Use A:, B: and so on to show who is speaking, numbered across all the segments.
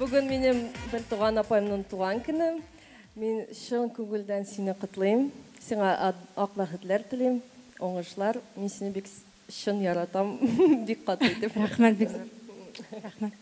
A: Бүгін менің бір туған апайымның туған күні. Мен шын көңілден сені құтлайым. Сеңа ақ бақытлар тілейм, оңышлар. Мен сені бек шын яратам, бек қатты етіп.
B: Рахмет, бек рахмет.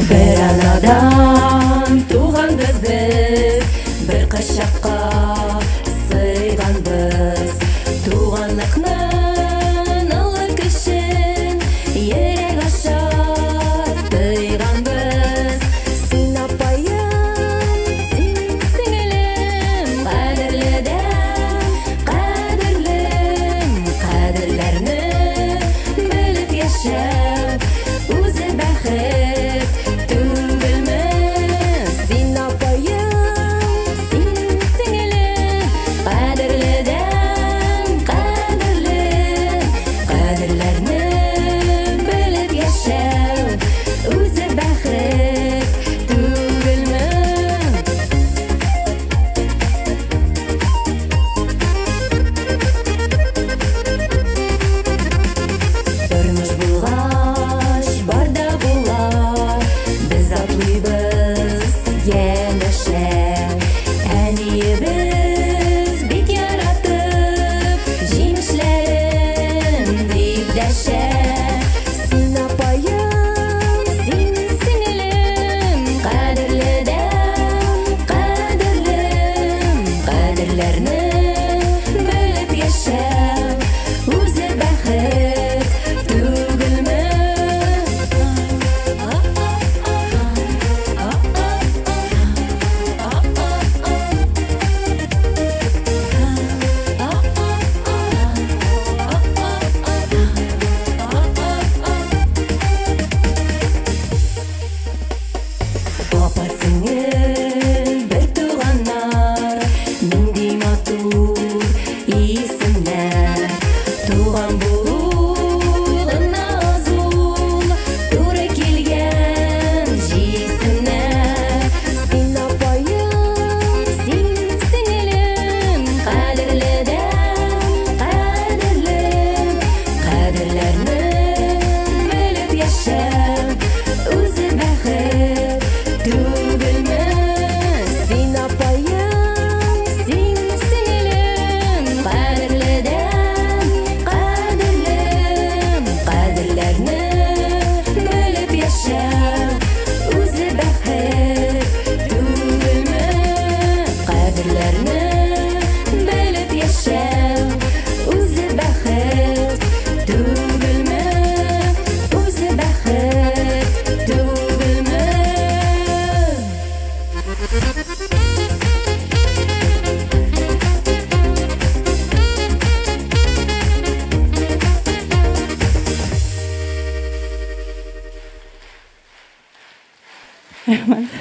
C: Bir anadan tuğanbız biz, bir kaşakka sıyganbız. Tuğanlıknın ılık için yerek aşar tıyganbız. Sin apayım, sin singilim, kadirliden kadirlim. Kadirlerini bilip yaşa, uzi baxir.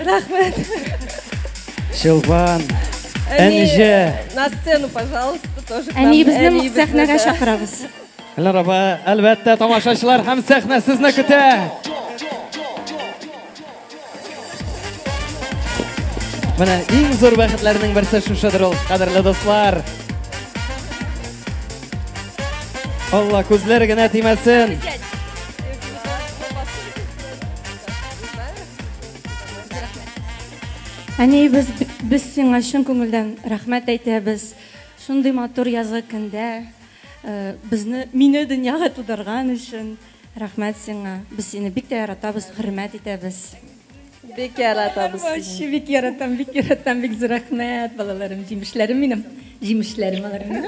A: Рахмет.
D: Шилбан, Әнже.
A: На сцену, пожалуйста, тоже к нам.
B: Әни біздің сәхнәгә шақырабыз.
D: Әлбәттә, тамашачылар һәм сәхнә сезне көтә. Менә иң зур бәхетләрнең берсе шушыдыр ул, кадерле дуслар. Алла күзләре генә тимәсен.
B: Әни біз сиңа шын күңелдән рәхмәт әйтәбез. Шундый матур язгы көндә мине дөньяга тудырган өчен рәхмәт сиңа. Без сине бик тә яратабыз, хөрмәт итәбез.
A: Бик яратабыз.
B: Бик яратам, бик зур рәхмәт, балаларым, җимешләрем минем. Җимешләрем аларның.